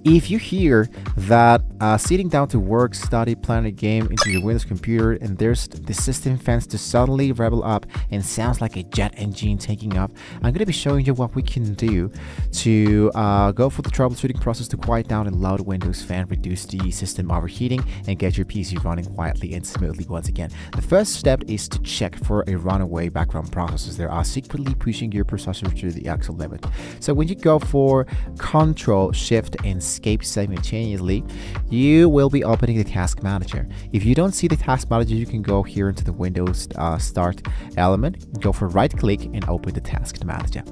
If you hear that sitting down to work, study, plan a game into your Windows computer, and there's the system fans to suddenly revel up and sounds like a jet engine taking off, I'm going to be showing you what we can do to go for the troubleshooting process to quiet down a loud Windows fan, reduce the system overheating, and get your PC running quietly and smoothly once again. The first step is to check for a runaway background processes that are secretly pushing your processor to the actual limit. So when you go for Control, Shift, and Escape simultaneously, you will be opening the Task Manager. If you don't see the Task Manager, you can go here into the Windows Start element, go for right click and open the Task Manager.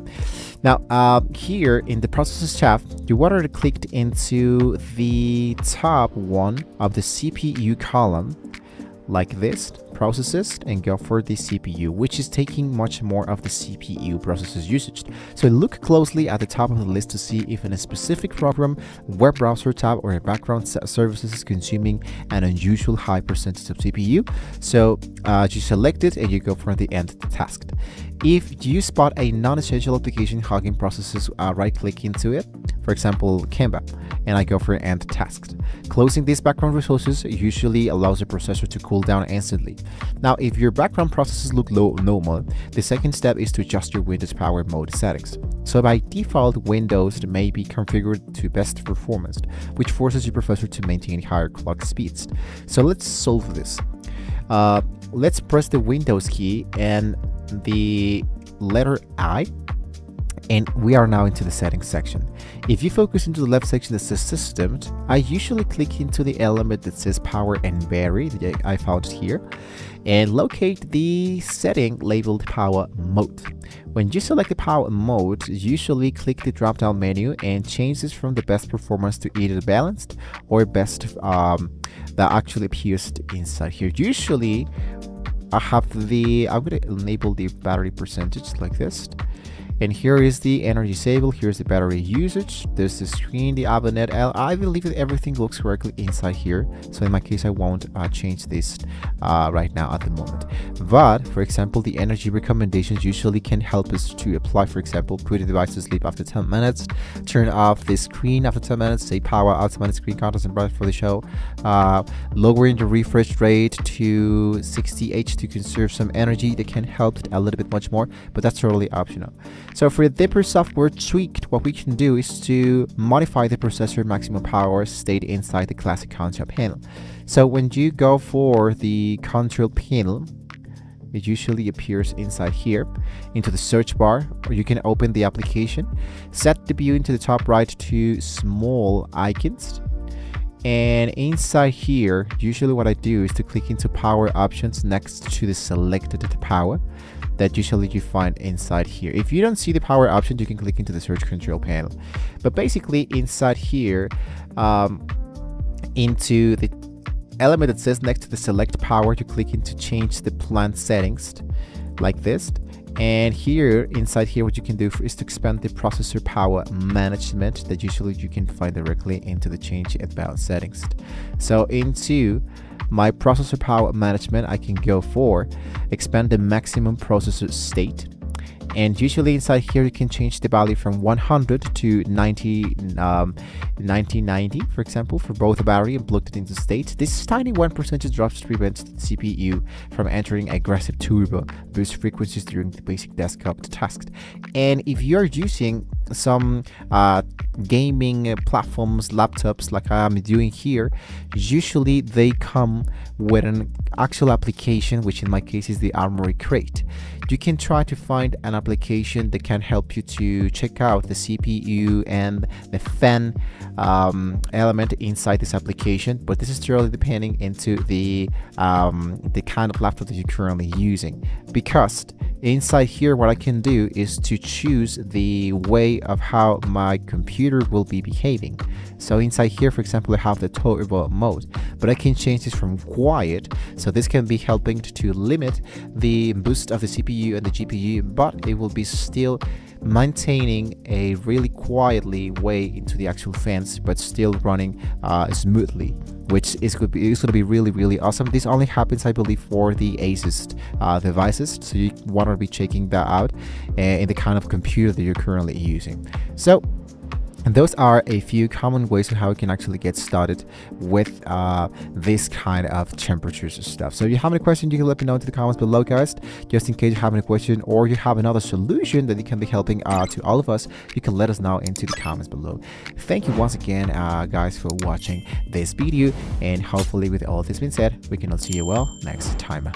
Now here in the Processes tab, you want to click into the top one of the CPU column like this, processes, and go for the CPU, which is taking much more of the CPU processes usage. So look closely at the top of the list to see if in a specific program, web browser tab, or a background services is consuming an unusual high percentage of CPU. So you select it and you go for the end task. If you spot a non-essential application hogging processes, right click into it, for example Canva, and I go for end task. Closing these background resources usually allows the processor to cool down instantly. Now if your background processes look normal, the second step is to adjust your Windows Power Mode settings. So by default, Windows may be configured to best performance, which forces your processor to maintain higher clock speeds. So let's solve this. Let's press the Windows key and the letter I, and we are now into the settings section. If you focus into the left section that says System, I usually click into the element that says Power and Vary that I found here, and locate the setting labeled Power Mode. When you select the Power Mode, usually click the drop down menu and change this from the best performance to either the balanced or best that actually appears inside here. Usually I'm going to enable the battery percentage like this. And here is the energy savable, here's the battery usage, there's the screen, the AVNet. I believe that everything looks correctly inside here. So in my case, I won't change this right now at the moment. But for example, the energy recommendations usually can help us to apply, for example, put the device to sleep after 10 minutes, turn off the screen after 10 minutes, say power automatic screen context and bright for the show, lowering the refresh rate to 60H to conserve some energy. That can help a little bit much more, but that's totally optional. So for the Dipper software tweaked, what we can do is to modify the processor maximum power state inside the classic control panel. So when you go for the control panel, it usually appears inside here into the search bar, or you can open the application, set the view into the top right to small icons. And inside here, usually what I do is to click into power options next to the selected power that usually you find inside here. If you don't see the power options, you can click into the search control panel. But basically inside here, into the element that says next to the select power, you click into change the plant settings like this. And here inside here, what you can do is to expand the processor power management that usually you can find directly into the change about settings. So into my processor power management, I can go for expand the maximum processor state. And usually inside here, you can change the value from 100 to 90, for example, for both the battery and plugged it into state. This tiny 1% drops prevents the CPU from entering aggressive turbo boost frequencies during the basic desktop task. And if you're using some gaming platforms, laptops like I'm doing here, usually they come with an actual application, which in my case is the Armory Crate. You can try to find an application that can help you to check out the CPU and the fan element inside this application, but this is totally depending into the kind of laptop that you're currently using. Because inside here, what I can do is to choose the way of how my computer will be behaving. So inside here, for example, I have the turbo mode, but I can change this from quiet. So this can be helping to limit the boost of the CPU and the GPU, but it will be still maintaining a really quietly way into the actual fans, but still running smoothly, which is going to be really awesome. This only happens, I believe, for the Asus devices, so you want to be checking that out in the kind of computer that you're currently using. So And those are a few common ways of how we can actually get started with this kind of temperatures and stuff. So if you have any questions, you can let me know in the comments below, guys. Just in case you have any question or you have another solution that you can be helping to all of us, you can let us know into the comments below. Thank you once again, guys, for watching this video. And hopefully with all this being said, we can all see you well next time.